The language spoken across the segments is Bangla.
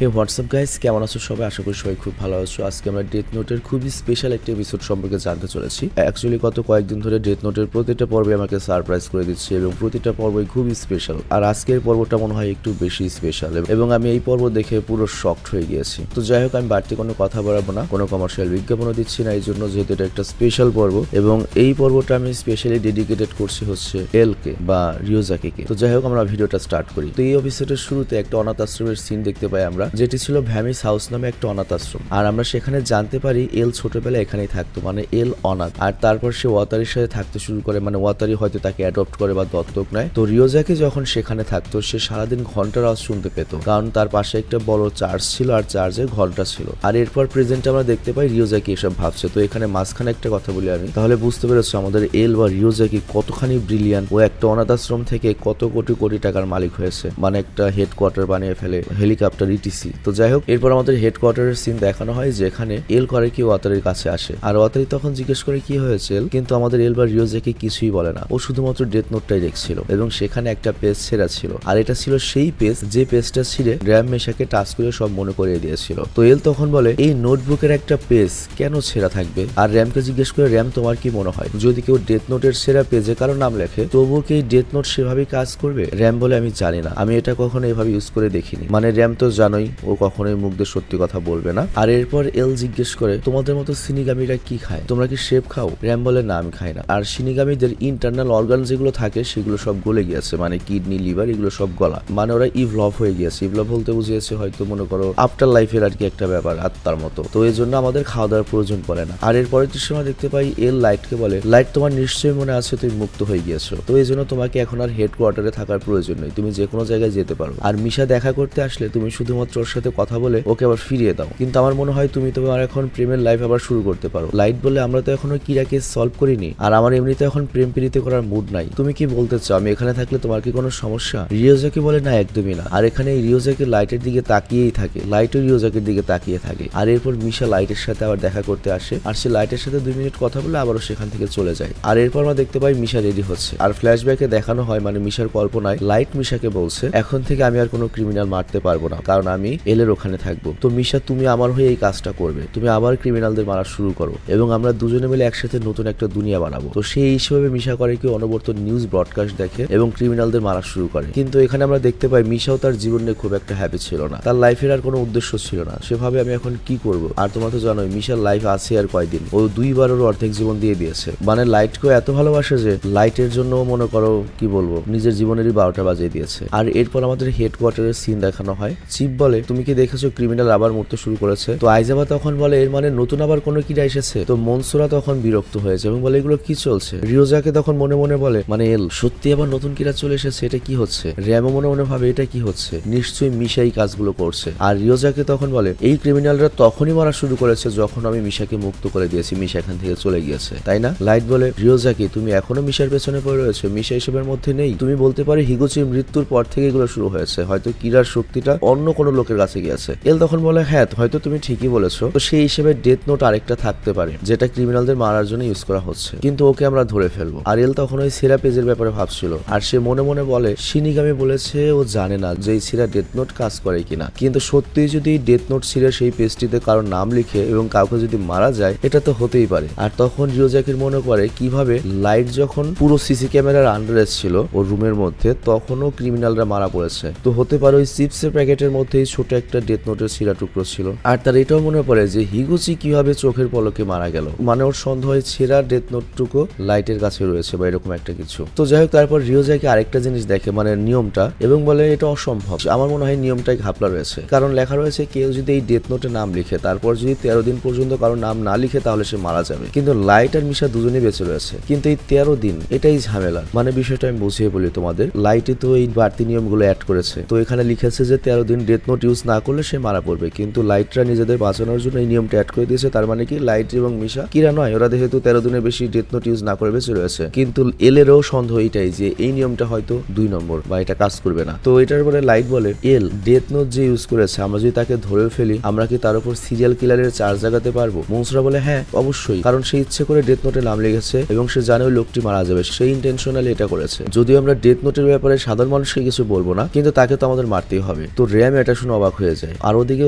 হে হোয়াটসঅ্যাপ গাইস, কেমন আছো সবাই? আশা করি সবাই খুব ভালো আছো। আজকে আমরা ডেথ নোটের খুবই স্পেশাল একটা এপিসোড সম্পর্কে জানতে চলেছি। অ্যাকচুয়ালি গত কয়েকদিন ধরে ডেথ নোটের প্রতিটা পর্বে আমাকে সারপ্রাইজ করে দিচ্ছে এবং প্রতিটা পর্বই খুবই স্পেশাল। আর আজকের পর্বটা মনে হয় একটু বেশি স্পেশাল এবং আমি এই পর্ব দেখে পুরো শকড হয়ে গিয়েছি। তো যাই হোক, আমি বাড়তি কোনো কথা বাড়াবো না, কোনো কমার্শিয়াল বিজ্ঞাপনও দিচ্ছি না এই জন্য, যেহেতু এটা একটা স্পেশাল পর্ব এবং এই পর্বটা আমি স্পেশালি ডেডিকেটেড করছি হচ্ছে এলকে বা রিওজাকিকে। তো যাই হোক, আমরা ভিডিওটা স্টার্ট করি। তো এই এপিসোডের শুরুতে একটা অনাথ আশ্রমের সিন দেখতে পাই আমরা, যেটি ছিল ভ্যামিস হাউস নামে একটা অনাথ আশ্রম। আর আমরা সেখানে জানতে পারি এল ছোটবেলায় এখানেই থাকতো, মানে এল অনাথ। আর তারপর সে ওয়াতারির সাথে থাকতে শুরু করে, মানে ওয়াতারি হয়তো তাকে অ্যাডপ্ট করে বা দত্তক নেয়। তো রিওজাকি যখন সেখানে থাকতো সে সারাদিন ঘন্টার আওয়াজ শুনতে পেত, কারণ তার পাশে একটা বড় চার্চ ছিল আর চার্চের ঘন্টা ছিল। আর এরপর প্রেজেন্ট আমরা দেখতে পাই রিওজাকি এসব ভাবছে। তো এখানে মাঝখানে একটা কথা বলি আমি, তাহলে বুঝতে পেরেছো আমাদের এল বা রিওজাকি কতখানি ব্রিলিয়ান্ট। ও একটা অনাথ আশ্রম থেকে কত কোটি কোটি টাকার মালিক হয়েছে, মানে একটা হেডকোয়ার্টার বানিয়ে ফেলে, হেলিকপ্টার ইটিসি। তো যাই হোক, এরপর আমাদের হেডকোয়ার্টারের সিন দেখানো হয় যেখানে এল করে কি ওয়াতারির কাছে আসে। আর ওয়াতারি তখন জিজ্ঞেস করে কি হয়েছে, কিন্তু আমাদের এল বা রিওজাকি কিছুই বলে না। ও শুধুমাত্র ডেথ নোটটাই দেখছিল এবং সেখানে একটা পেজ ছেঁড়া ছিল। আর এটা ছিল সেই পেজ যে পেজটা ছিঁড়ে র্যাম মেশাকে টাচ করে সব মনে করিয়ে দিয়েছিল। তো এল তখন বলে এই নোটবুকের একটা পেজ কেন ছেঁড়া থাকবে? আর র্যামকে জিজ্ঞেস করে র্যাম তোমার কি মনে হয় যদি কেউ ডেথ নোটের ছেঁড়া পেজে কারো নাম লেখে তবুও কি ডেথ নোট সেভাবেই কাজ করবে? র্যাম বলে আমি জানি না, আমি এটা কখনো এভাবে ইউজ করে দেখিনি। মানে র্যাম তো জানোই ও কখনোই মুখ দিয়ে সত্যি কথা বলবে না। আর এরপর এল জিজ্ঞেস করে তোমাদের মতো সিনিগামীরা কি খায়, তোমরা কি শেপ খাও? র্যাম বলে না, আমি খাই না। আর সিনিগামীদের ইন্টারনাল অর্গান যেগুলো থাকে সেগুলো সব গলে গিয়েছে, মানে কিডনি লিভার এগুলো সব গলা, মানে ওরা ইভলভ হয়ে গিয়েছে। ইভলভ বলতে বুঝিয়েছে হয়তো মনে করো আফটার লাইফের আর কি একটা ব্যাপার, আত্মার মতো। তো এই জন্য আমাদের খাওয়া দাওয়ার প্রয়োজন পড়ে না। আর এরপরের সময় দেখতে পাই এল লাইটকে বলে লাইট তোমার নিশ্চয়ই মনে আছে তুমি মুক্ত হয়ে গিয়েছো, তো এই জন্য তোমাকে এখন আর হেডকোয়ার্টারে থাকার প্রয়োজন নেই, তুমি যে কোনো জায়গায় যেতে পারো। আর মিশা দেখা করতে আসলে তুমি শুধুমাত্র ওর সাথে কথা বলে ওকে আবার ফিরিয়ে দাও, কিন্তু আমার মনে হয় তুমি তোমার এখন প্রেমের লাইফ আবার শুরু করতে পারো। লাইট বলে আমরা তো এখনো কিরা কেস সলভ করিনি, আর আমার এমনিতে এখন প্রেম প্রীতি করার মুড নাই। তুমি কি বলতে চাও আমি এখানে থাকলে তোমার কি কোনো সমস্যা? রিওজাকি বলে না, একদমই না। আর এখানে রিওজাকি লাইটের দিকে তাকিয়েই থাকে, লাইটও রিওজাকির দিকে তাকিয়ে থাকে। আর এরপর মিশা লাইটের সাথে আবার দেখা করতে আসে, আর সে লাইটের সাথে 2 মিনিট কথা বলে আবারও সেখান থেকে চলে যায়। আর এরপর আমরা দেখতে পাই মিশা রেডি হচ্ছে। আর ফ্ল্যাশব্যাকে দেখানো হয়, মানে মিশার কল্পনায় লাইট মিশাকে বলছে এখন থেকে আমি আর কোনো ক্রিমিনাল মারতে পারবো না, কারণ আমি এলের ওখানে থাকবো। তো মিশা তুমি আমার হয়ে এই কাজটা করবে, তুমি আবার ক্রিমিনালদের মারা শুরু করো এবং আমরা দুজনে মিলে একসাথে নতুন একটা দুনিয়া বানাবো। তো সেই হিসেবে মিশা করে কি অনবরত নিউজ ব্রডকাস্ট দেখে এবং ক্রিমিনালদের মারা শুরু করে। কিন্তু এখানে আমরা দেখতে পাই মিশাও তার জীবনে খুব একটা হ্যাপি ছিল না, তার লাইফের আর কোনো উদ্দেশ্য ছিল না। সেভাবে আমি এখন কি করব? আর তোমরা তো জানোই মিশার লাইফ আছে আর কয়দিন, ও 2বার ওর অর্ধেক জীবন দিয়ে দিয়েছে। মানে লাইটকে এত ভালোবাসে যে লাইটের জন্য মনে করো কি বলবো নিজের জীবনেরই 12টা বাজিয়ে দিয়েছে। আর এরপর আমাদের হেডকোয়ার্টারের সিন দেখানো হয়। চিফ বলে তুমি কি দেখেছো ক্রিমিনাল আবার মরতে শুরু করেছে? তো আইজাবা তখন বলে এর মানে নতুন আবার কোনো কিরা এসেছে? তো মনসুরা তখন বিরক্ত হয়েছে এবং বলে এগুলো কি চলছে? রিওজাকে তখন মনে মনে বলে মানে এল সত্যি আবার নতুন কিরা চলে এসেছে, এটা কি হচ্ছে? র্যামও মনে মনে ভাবে এটা কি হচ্ছে, নিশ্চয়ই মিশাই কাজগুলো করছে। আর রিওজাকে তখন বলে এই ক্রিমিনালরা তখনই মারা শুরু করেছে যখন আমি মিশাকে মুক্ত করে দিয়েছি, মিশা এখান থেকে চলে গিয়েছে, তাই না? লাইট বলে রিওজাকি তুমি এখনো মিশার পেছনে পড়ে রয়েছে, মিশা এসবের মধ্যে নেই। তুমি বলতে পারো হিগুচির মৃত্যুর পর থেকে এগুলো শুরু হয়েছে, হয়তো কিরার শক্তিটা অন্য কোনো লোকের কাছে গিয়েছে। এল তখন বলে হ্যাঁ হয়তো তুমি ঠিকই বলেছো, তো সেই হিসেবে ডেথ নোট আরেকটা থাকতে পারে যেটা ক্রিমিনালদের মারার জন্য ইউজ করা হচ্ছে, কিন্তু ওকে আমরা ধরে ফেলবো। আর এল তখন ওই সিরা পেজের ব্যাপারে ভাবছিল, আর সে মনে মনে বলে শিনিগামি বলেছে ও জানে না যে এই সিরা ডেথ নোট কাজ করে কিনা, কিন্তু সত্যি যদি ডেথ নোট সিরা সেই পেজটিতে কারোর নাম লিখে এবং কাউকে যদি মারা যায় এটা তো হতেই পারে। আর তখন রিওজাকির মনে করে কিভাবে লাইট যখন পুরো সিসি ক্যামেরার আন্ডারে ছিল ওর রুমের মধ্যে তখনও ক্রিমিনালরা মারা পড়েছে, তো হতে পারে ওই চিপসের প্যাকেটের মধ্যেই ছোট একটা ডেথ নোটের সিরা টুকরো ছিল। আর তার এটাও মনে পড়ে যে হিগুচি কিভাবে চোখের পলকে মারা গেল, মানে ওর সন্দেহ হয় ছেঁড়া ডেথ নোটটুকু লাইটের কাছে রয়েছে বা এরকম একটা কিছু। তো যাই হোক, তারপর রিওজাকি আরেকটা জিনিস দেখে, মানে নিয়মটা, এবং বলে এটা অসম্ভব। আমার মনে হয় নিয়মটাই ঘাপলা রয়েছে, কারণ লেখা রয়েছে কেউ যদি এই ডেথ নোটে নাম লিখে তারপর যদি 13 দিন পর্যন্ত কারো নাম না লিখে তাহলে সে মারা যাবে, কিন্তু লাইট আর মিশা দুজনেই বেঁচে রয়েছে। কিন্তু এই 13 দিন এটাই ঝামেলা। মানে বিষয়টা আমি বুঝিয়ে বলি তোমাদের, লাইটে তো এই বাড়তি নিয়মগুলো অ্যাড করেছে। তো এখানে লিখেছে যে 13 দিন ডেথ নোট ইউজ না করলে সে মারা পড়বে, কিন্তু লাইটরা নিজেদের বাঁচানোর জন্য এই নিয়মটা অ্যাড করে দিয়েছে। তার মানে কি লাইট এবং মিশা কিরা নয়, ওরা যেহেতু 13 দিনের বেশি ডেথ নোট ইউজ না করে বেঁচে রয়েছে। কিন্তু এলেরও সন্দেহ এটাই যে এই নিয়মটা হয়তো 2 নম্বর বা এটা কাজ করবে না। তো এটার পরে লাইট বলে এল ডেথ নোট যে ইউজ করেছে আমরা যদি তাকে ধরে ফেলি আমরা কি তার উপর সিরিয়াল কিলারের চার্জ জাগাতে পারবো? মনসুরা বলে হ্যাঁ অবশ্যই, কারণ সে ইচ্ছে করে ডেথ নোটে নাম লিখেছে এবং সে জানে ওই লোকটি মারা যাবে, সেই ইন্টেনশনালি এটা করেছে। যদিও আমরা ডেথ নোটের ব্যাপারে সাধারণ মানুষকে কিছু বলবো না, কিন্তু তাকে তো আমাদের মারতেই হবে। তো র্যাম এটা শুনে শুনে অবাক হয়ে যায়। আর ওদিকে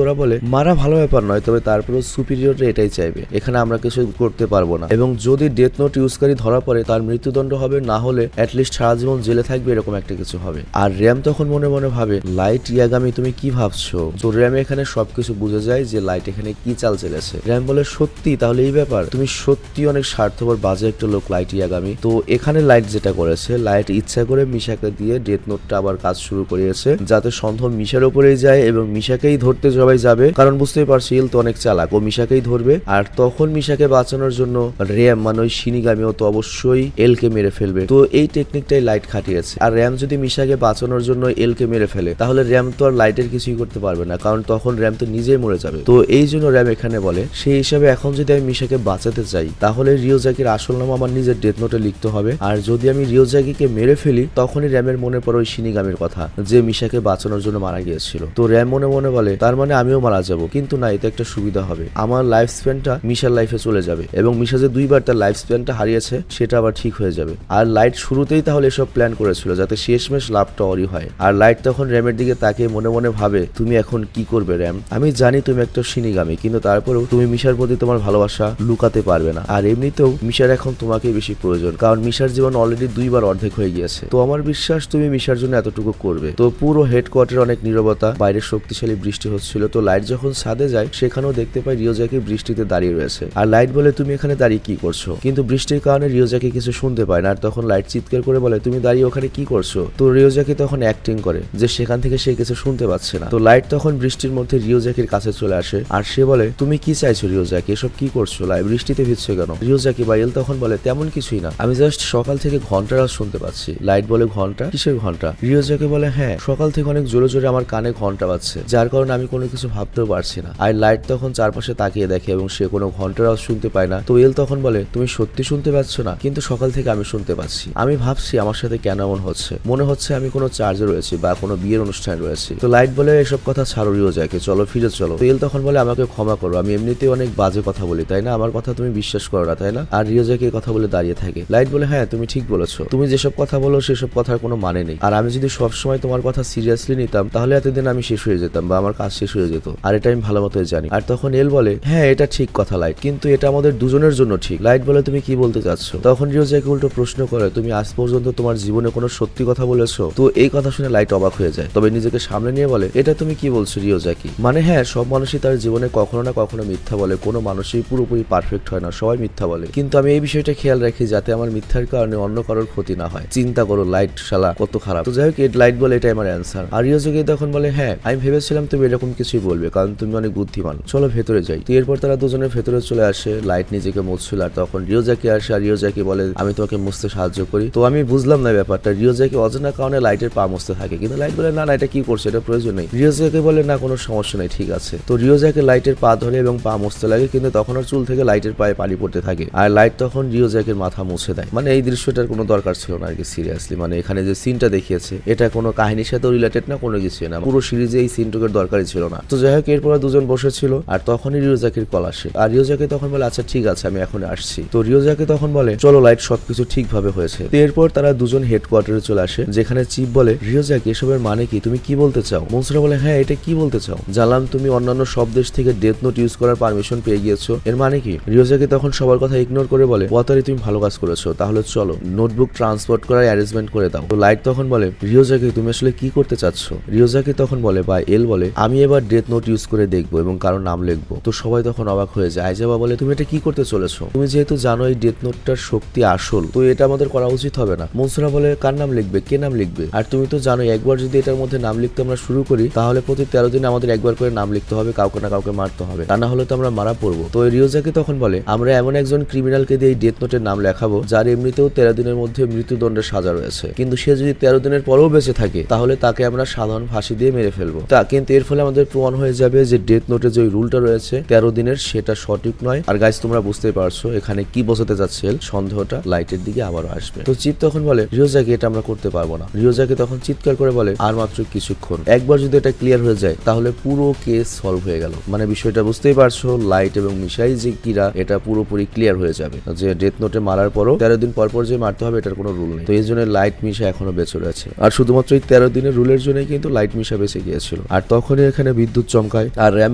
ওরা বলে মারা ভালো ব্যাপার নয়, তবে তারপরেও সুপিরিয়ররা এটাই চাইবে, এখানে আমরা কিছু করতে পারবো না, এবং যদি ডেথ নোট ইউজকারী ধরা পড়ে তার মৃত্যুদণ্ড হবে, না হলে অ্যাটলিস্ট সারা জীবন জেলে থাকবে, এরকম একটা কিছু হবে। আর র্যাম তখন মনে মনে ভাবে লাইট ইয়াগামি তুমি কি ভাবছো? তো র্যাম এখানে সবকিছু বুঝে যায় যে লাইট এখানে কি চাল চেলেছে। র্যাম বলে সত্যি? তাহলে এই ব্যাপার, তুমি সত্যি অনেক স্বার্থপর বাজে একটা লোক লাইট ইয়াগামি। তো এখানে লাইট যেটা করেছে, লাইট ইচ্ছা করে মিশাকে দিয়ে ডেথ নোটটা আবার কাজ শুরু করিয়েছে, যাতে সন্দেহ মিশার উপরেই যায় এবং মিশাকেই ধরতে সবাই যাবে, কারণ বুঝতেই পারছি এল তো অনেক চালাক, ও মিশাকেই ধরবে। আর তখন মিশাকে বাঁচানোর জন্য র্যাম মানে ওই শিনিগামি ও তো অবশ্যই এলকে মেরে ফেলবে। তো এই টেকনিকটাই লাইট খাটিয়েছে। আর র্যাম যদি মিশাকে বাঁচানোর জন্য এলকে মেরে ফেলে তাহলে র্যাম তো আর লাইটের কিছুই করতে পারবে না, কারণ তখন র্যাম তো নিজেই মরে যাবে। তো এই জন্য র্যাম এখানে বলে সেই হিসাবে এখন যদি আমি মিশাকে বাঁচাতে চাই তাহলে রিওজাকির আসল নাম আমার নিজের ডেথ নোটে লিখতে হবে, আর যদি আমি রিওজাকিকে মেরে ফেলি তখনই র্যামের মনে পড়ে ওই শিনিগামির কথা যে মিশাকে বাঁচানোর জন্য মারা গিয়েছিল। তো র্যাম মনে মনে বলে তার মানে আমিও মারা যাব, কিন্তু না, এতে একটা সুবিধা হবে, আমার লাইফ স্প্যানটা মিশার লাইফে চলে যাবে এবং মিশা যে দুইবার তার লাইফ স্প্যানটা হারিয়েছে সেটা আবার ঠিক হয়ে যাবে। আর লাইট শুরুতেই তাহলে এসব প্ল্যান করেছিল যাতে শেষমেশ লাভটা ওরই হয়। আর লাইট তখন র্যামের দিকে তাকিয়ে মনে মনে ভাবে তুমি এখন কি করবে র্যাম? আমি জানি তুমি একটা শিনিগামী, কিন্তু তারপরেও তুমি মিশার প্রতি তোমার ভালোবাসা লুকাতে পারবে না। আর এমনিতেও মিশার এখন তোমাকে বেশি প্রয়োজন, কারণ মিশার জীবন অলরেডি দুইবার অর্ধেক হয়ে গিয়েছে। তো আমার বিশ্বাস তুমি মিশার জন্য এতটুকু করবে। তো পুরো হেডকোয়ার্টারে অনেক নীরবতা, বাইরে শক্তিশালী বৃষ্টি হচ্ছিল। তো লাইট যখন ছাদে যায় সেখানেও দেখতে পায় রিওজাকি বৃষ্টিতে দাঁড়িয়ে রয়েছে। আর লাইট বলে তুমি এখানে দাঁড়িয়ে কি করছো? কিন্তু বৃষ্টির কারণে রিওজাকি কিছু শুনতে পায় না। আর তখন লাইট চিৎকার করে বলে তুমি দাঁড়িয়ে ওখানে কি করছো? তো রিওজাকি তখন অ্যাক্টিং করে যে সেখান থেকে সে কিছু শুনতে পাচ্ছে না। তো লাইট তখন বৃষ্টির মধ্যে রিওজাকির কাছে চলে আসে আর সে বলে তুমি কি চাইছো রিওজাকি? এসব কি করছো? লাইট বৃষ্টিতে ভিজছো কেন? রিওজাকি বা এল তখন বলে তেমন কিছুই না, আমি জাস্ট সকাল থেকে ঘন্টার আওয়াজ শুনতে পাচ্ছি। লাইট বলে ঘন্টা? কিসের ঘন্টা? রিওজাকি বলে হ্যাঁ, সকাল থেকে অনেক জোরে জোরে আমার কানে ঘন্টা বাজছে, যার কারণে আমি কোনো কিছু ভাবতেও পারছি না। আর লাইট তখন চারপাশে তাকিয়ে দেখে এবং সে কোনো ঘন্টার আওয়াজ শুনতে পায় না। তো এল তখন বলে তুমি সত্যি শুনতে পাচ্ছ না? কিন্তু সকাল থেকে আমি শুনতে পাচ্ছি। আমি ভাবছি আমার সাথে কেন এমন হচ্ছে, মনে হচ্ছে আমি কোনো চার্জে রয়েছি বা কোনো বিয়ের অনুষ্ঠানে রয়েছি। তো লাইট বলে এসব কথা ছাড়ো রিওজাকি, চলো ফিরে চলো। তো এল তখন বলে আমাকে ক্ষমা করো, আমি এমনিতেই অনেক বাজে কথা বলি তাই না? আমার কথা তুমি বিশ্বাস করো না তাই না? আর রিওজাকি কথা বলে দাঁড়িয়ে থাকে। লাইট বলে হ্যাঁ তুমি ঠিক বলেছো, তুমি যেসব কথা বলো সেসব কথার কোনো মানে নেই। আর আমি যদি সবসময় তোমার কথা সিরিয়াসলি নিতাম তাহলে এতদিন আমি শেষ হয়ে যেতাম বা আমার কাজ শেষ হয়ে যেত, আর এটা আমি ভালো মতোই জানি। আর তখন এল বলে হ্যাঁ এটা ঠিক কথা লাইট, কিন্তু এটা আমাদের দুজনের জন্য ঠিক। লাইট বলে তুমি কি বলতে চাচ্ছ? তখন রিওজাকি উল্টো প্রশ্ন করে তুমি আজ পর্যন্ত তোমার জীবনে কোনো সত্যি কথা বলেছো? তো এই কথা শুনে লাইট অবাক হয়ে যায়, তবে নিজেকে সামনে নিয়ে বলে এটা তুমি কি বলছো রিওজাকি? মানে হ্যাঁ, সব মানুষই তার জীবনে কখনো না কখনো মিথ্যা বলে, কোনো মানুষই পুরোপুরি পারফেক্ট হয় না, সবাই মিথ্যা বলে, কিন্তু আমি এই বিষয়টা খেয়াল রাখি যাতে আমার মিথ্যার কারণে অন্য কারোর ক্ষতি না হয়। চিন্তা করো লাইট শালা কত খারাপ। তো যাই হোক লাইট বলে এটাই আমার অ্যান্সার। আর রিওজাকি তখন বলে হ্যাঁ আমি ভেবেছিলাম তুমি এরকম কিছুই বলবে, কারণ তুমি অনেক বুদ্ধিমান, চলো ভেতরে যাই। তো এরপর তারা দুজনের ভেতরে চলে আসে। লাইট নিজেকে মুছছিল আর তখন রিওজাকি আসে আর রিওজাকি বলে আমি তোমাকে মুছতে সাহায্য করি। তো আমি বুঝলাম না ব্যাপারটা, রিওজাকি অজানা কারণে লাইটের পা মুছতে থাকে, কিন্তু লাইট বলে না না এটা কি করছে, এটা প্রয়োজন নেই। রিওজাকি বলে না কোনো সমস্যা নেই, ঠিক আছে। তো রিওজাকি লাইটের পা ধরে এবং পা মুছতে লাগে, কিন্তু তখন আর চুল থেকে লাইটের পায়ে পানি পড়তে থাকে আর লাইট তখন রিওজাকির মাথা মুছে দেয়। মানে এই দৃশ্যটার কোনো দরকার ছিল না আর কি, সিরিয়াসলি। মানে এখানে যে সিনটা দেখিয়েছে এটা কোনো কাহিনীর সাথে রিলেটেড না, কোনো কিছু না, পুরো সিরিজে এই সিনটুকের দরকারই ছিল না। তো যাই হোক এরপর দুজন বসেছিল আর তখনই রিওজাকির কল আসে আর রিওজাকি তখন বলে আচ্ছা ঠিক আছে আমি এখন আসছি। তো রিওজাকি তখন বলে চলো লাইট সবকিছু ঠিকভাবে হয়েছে। তো এরপর তারা দুজন হেডকোয়ার্টারে চলে আসে, যেখানে চিফ বলে রিওজাকি এসবের মানে কি, তুমি কি বলতে চাও? মনসুরা বলে হ্যাঁ এটা কি বলতে চাও? জানলাম তুমি অন্যান্য সব দেশ থেকে ডেথ নোট ইউজ করার পারমিশন পেয়ে গিয়েছো, এর মানে কি? রিওজাকি তখন সবার কথা ইগনোর করে বলে ওয়াতারি তুমি ভালো কাজ করেছো, তাহলে চলো নোটবুক ট্রান্সপোর্ট করার অ্যারেঞ্জমেন্ট করে দাও। তো লাইট তখন বলে রিওজাকি তুমি আসলে কি করতে চাচ্ছ? রিওজাকি তখন বলে বা এল বলে আমি এবার ডেথ নোট ইউজ করে দেখবো এবং কারো নাম লিখবো। তো সবাই তখন অবাক হয়ে যায়। আইজাবা বলে তুমি এটা কি করতে চলেছো? তুমি যেহেতু জানো এই ডেথ নোটটার শক্তি আসল, তো এটা আমাদের করা উচিত হবে না। মনসুরা বলে কার নাম লিখবে, কে নাম লিখবে? আর তুমি তো জানো একবার যদি এটার মধ্যে নাম লিখতে আমরা শুরু করি তাহলে প্রতি 13 দিনে আমাদের একবার করে নাম লিখতে হবে, কাউকে না কাউকে মারতে হবে, তা না হলে তো আমরা মারা পড়বো। তো রিওজাকি তখন বলে আমরা এমন একজন ক্রিমিনালকে দিয়ে এই ডেথ নোটের নাম লেখাবো যার এমনিতেও 13 দিনের মধ্যে মৃত্যুদণ্ডের সাজা রয়েছে, কিন্তু সে যদি 13 দিনের পরেও বেঁচে থাকে তাহলে তাকে আমরা সাধারণ ফাঁসি দিয়ে মেরে ফেলবো। তা কিন্তু এর ফলে আমাদের প্রমাণ হয়ে যাবে যে ডেথ নোটে যে রুলটা রয়েছে 13 দিনের সেটা সঠিক নয়। আর গাইস তোমরা বুঝতেই পারছো এখানে কি বোঝাতে যাচ্ছে, সন্দেহটা লাইটের দিকে আবারও আসবে। তো চিপ তখন বলে রিওজাকি এটা আমরা করতে পারবো না। রিওজাকি তখন চিৎকার করে বলে আর মাত্র কিছুক্ষণ, একবার যদি এটা ক্লিয়ার হয়ে যায় তাহলে পুরো কেস সলভ হয়ে গেল। মানে বিষয়টা বুঝতেই পারছো, লাইট এবং মিশাই যে কিরা এটা পুরোপুরি ক্লিয়ার হয়ে যাবে যে ডেথ নোটে মারার পরও 13 দিন পর পর যে মারতে হবে এটার কোনো রুল নেই। তো এই জন্য লাইট মিশা এখনো বেঁচে রয়েছে আর শুধুমাত্র এই 13 দিনের রুলের জন্যই কিন্তু লাইট মিশা বেঁচে গিয়েছিল। যাচ্ছিল। আর তখনই এখানে বিদ্যুৎ চমকায় আর র্যাম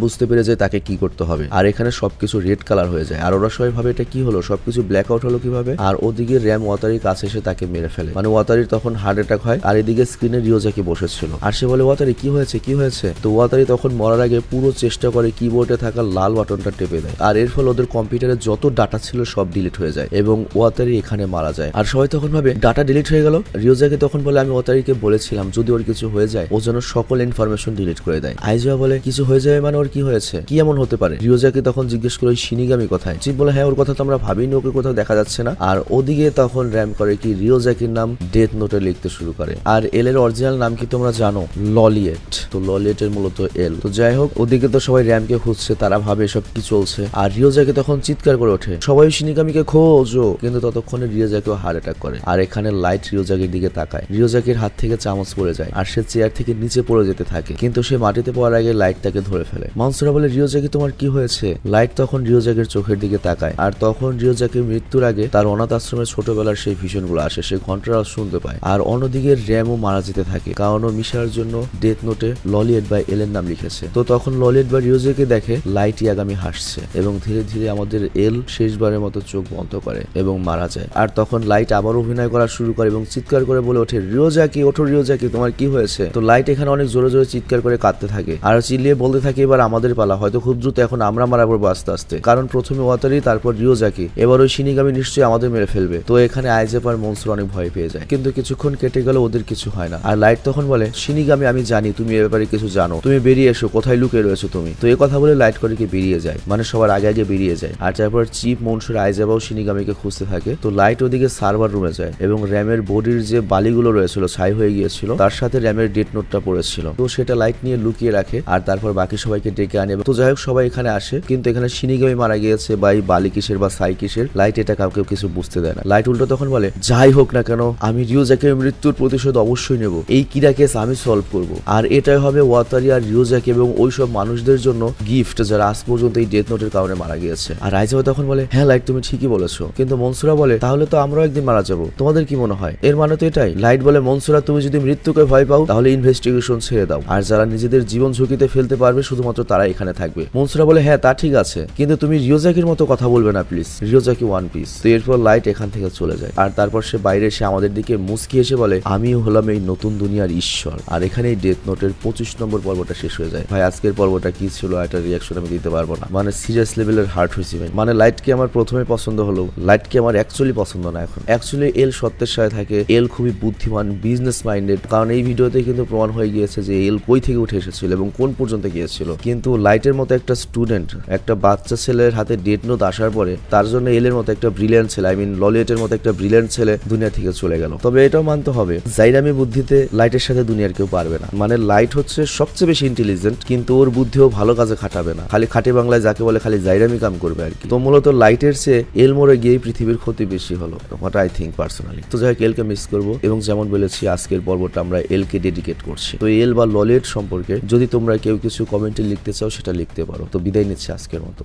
বুঝতে পেরে যায় তাকে কি করতে হবে। আর এখানে সবকিছু রেড কালার হয়ে যায়। আর ওরা সবাই ভাবে এটা কি হলো, সবকিছু ব্ল্যাক আউট হলো কিভাবে। আর ওদিকে র্যাম ওয়াতারির কাছে এসে তাকে মেরে ফেলে। মানে ওয়াতারির তখন হার্ট অ্যাটাক হয়। আর এদিকে স্ক্রিনে রিওজাকি বসেছিল আর সে বলে ওয়াতারি কি হয়েছে কি হয়েছে। তো ওয়াতারি তখন মরার আগে পুরো চেষ্টা করে কিবোর্ডে থাকা লাল বাটনটা টেপে দেয়। আর এর ফলে ওদের কম্পিউটারে যত ডাটা ছিল সব ডিলিট হয়ে যায় এবং ওয়াতারি এখানে মারা যায়। আর সবাই তখন ভাবে ডাটা ডিলিট হয়ে গেল। রিওজাকি তখন বলে আমি ওয়াতারিকে বলেছিলাম যদি ওর কিছু হয়ে যায় ও যেন সকল ইনফরমেশন ডিলিট করে দেয়। আইজোয়া বলে কিছু হয়ে যাবে মানে ওর কি হয়েছে, কি এমন হতে পারে। রিওজাকি তখন জিজ্ঞেস করে ওই শিনিগামি কোথায়। চিফ বলে হ্যাঁ ওর কথা তো আমরা ভাবিনি, ওকে কোথাও দেখা যাচ্ছে না। আর ওদিকে তখন র্যাম করে কি রিওজাকির নাম ডেথ নোটে লিখতে শুরু করে। আর এল এর অরিজিনাল নাম কি তোমরা জানো? ললিয়েট। তো ললিয়েটের মূলত এল। তো যাই হোক ওদিকে তো সবাই র্যামকে খুঁজছে, তারা ভাবে সব কি চলছে। আর রিওজাকি তখন চিৎকার করে ওঠে সবাই শিনিগামিকে খোঁজো। কিন্তু ততক্ষণে রিওজাকিও হার্ট অ্যাটাক করে। আর এখানে লাইট রিওজাকির দিকে তাকায়। রিওজাকির হাত থেকে চামচ পড়ে যায় আর সে চেয়ার থেকে নিচে পড়ে যেতে থাকে, কিন্তু সে মাটিতে পড়ার আগে লাইট তাকে ধরে ফেলে। মানসুরা বলে রিওজাকি তোমার কি হয়েছে। লাইট তখন রিওজাকির চোখের দিকে তাকায়। আর তখন রিওজাকির মৃত্যুর আগে তার অনাথ আশ্রমের ছোটবেলার সেই ভিশনগুলো আসে, সে ঘন্টার আওয়াজ শুনতে পায়। আর অন্যদিকে র্যামও মারা যেতে থাকে কারণ ও মিশার জন্য ডেথ নোটে ললিয়েট বা এল এর নাম লিখেছে। তো তখন ললিয়েট বা রিওজাকি দেখে লাইট ইয়াগামি হাসছে এবং ধীরে ধীরে আমাদের এল শেষবারের মতো চোখ বন্ধ করে এবং মারা যায়। আর তখন লাইট আবার অভিনয় করা শুরু করে এবং চিৎকার করে বলে ওঠে রিওজাকি ওঠো রিওজাকি তোমার কি হয়েছে। তো লাইট এখানে অনেক জোরে জোরে চিৎকার করে কাঁদতে থাকে আর চিল্লিয়ে বলতে থাকে এবার আমাদের পালা, হয়তো খুব দ্রুত এখন আমরা মারা পড়বো আস্তে আস্তে, কারণ প্রথমে ওয়াতারি তারপর রিওজাকি, এবার ওই শিনিগামি নিশ্চয়ই আমাদের মেরে ফেলবে। তো এখানে আইজেপ আর মনসুর অনেক ভয় পেয়ে যায়, কিন্তু কিছুক্ষণ কেটে গেল ওদের কিছু হয় না। আর লাইট তখন বলে শিনিগামি আমি জানি তুমি এ ব্যাপারে কিছু জানো, তুমি বেরিয়ে এসো, কোথায় লুকিয়ে রয়েছো তুমি। তো এই কথা বলে লাইট করে কি বেরিয়ে যায়, মানে সবার আগে আগে বেরিয়ে যায়। আর তারপর চিফ মনসুর আইজেবাও শিনিগামিকে খুঁজতে থাকে। তো লাইট ওদিকে সার্ভার রুমে যায় এবং র্যামের বডির যে বালিগুলো রয়েছিল ছাই হয়ে গিয়েছিল তার সাথে র্যামের ডেট নোটটা পড়েছিল। তো সেটা লাইট নিয়ে লুকিয়ে রাখে আর তারপর বাকি সবাইকে ডেকে আনে। তো যাই হোক সবাই এখানে আসে, কিন্তু এখানে শিনিগামি মারা গিয়েছে বা এই বালি কিসের বা ছাই কিসের লাইট এটা কাউকে কিছু বুঝতে দেয় না। লাইট উল্টো তখন বলে যাই হোক না কেন আমি রিওজাকির মৃত্যুর প্রতিশোধ অবশ্যই নেব, এই কিরা কেস আমি সলভ করব। আর এটাই হবে ওয়াতারি আর রিওজাকি এবং ওই সব মানুষদের জন্য গিফট যারা আজ পর্যন্ত এই ডেথ নোটের কারণে মারা গিয়েছে। আর আইজাবা তখন বলে হ্যাঁ লাইট তুমি ঠিকই বলেছো, কিন্তু মনসুরা বলে তাহলে তো আমরাও একদিন মারা যাবো, তোমাদের কি মনে হয়? এর মানে তো এটাই। লাইট বলে মনসুরা তুমি যদি মৃত্যুকে ভয় পাও তাহলে ইনভেস্টিগেশন ছেড়ে দাও, আর যারা নিজেদের জীবন ঝুঁকিতে ফেলতে পারবে শুধুমাত্র তারা এখানে থাকবে। মনসুরা বলে হ্যাঁ তা ঠিক আছে, কিন্তু তুমি রিওজাকির মতো কথা বলবে না প্লিজ, রিওজাকি ওয়ান পিস। তো এরপর লাইট এখান থেকে চলে যায় আর তারপর সে বাইরে এসে আমাদের দিকে মুস্কি এসে বলে আমি হলাম এই নতুন দুনিয়ার ঈশ্বর। আর এখানে এই ডেথ নোটের 25 নম্বর পর্বটা শেষ হয়ে যায়। ভাই আজকের পর্বটা কি ছিল একটা রিয়াকশন আমি দিতে পারবো না, মানে সিরিয়াস লেভেলের হার্ট হয়েছে ভাই। মানে লাইটকে আমার প্রথমে পছন্দ হলো, লাইটকে আমার অ্যাকচুয়ালি পছন্দ না এখন। অ্যাকচুয়ালি এল সত্যের সাথে থাকে, এল খুবই বুদ্ধিমান বিজনেস মাইন্ডেড, কারণ এই ভিডিওতে কিন্তু প্রমাণ হয়ে গিয়েছে যে এল কই থেকে উঠে এসেছিল এবং কোন পর্যন্ত গিয়েছিল। কিন্তু লাইটের মতো একটা স্টুডেন্ট, একটা বাচ্চা ছেলের হাতে ডেথ নোট আসার পরে তার জন্য এলের মতো একটা ব্রিলিয়ান্ট ছেলে, আই মিন ললিয়েটের মতো একটা ব্রিলিয়ান্ট ছেলে দুনিয়া থেকে চলে গেল। তবে এটাও মানতে হবে জাইরামি বুদ্ধিতে লাইটের সাথে দুনিয়ার কেউ পারবে না। মানে লাইট হচ্ছে সবচেয়ে বেশি ইন্টেলিজেন্ট, কিন্তু ওর বুদ্ধিও ভালো কাজে খাটাবে না, খালি খাঁটি বাংলায় যাকে বলে খালি জাইরামি কাম করবে আর কি। তো মূলত লাইটের চেয়ে এল মরে গিয়ে পৃথিবীর ক্ষতি বেশি হলো, হোয়াট আই থিঙ্ক পার্সোনালি। তো যাই হোক এলকে মিস করবো এবং যেমন বলেছি আজকের পর্বটা আমরা এলকে ডেডিকেট করছি। তো এল বা ললিয়েট সম্পর্কে যদি তোমরা কেউ কিছু কমেন্টে লিখতে চাও সেটা লিখতে পারো। তো বিদায় নিচ্ছি আজকের মতো।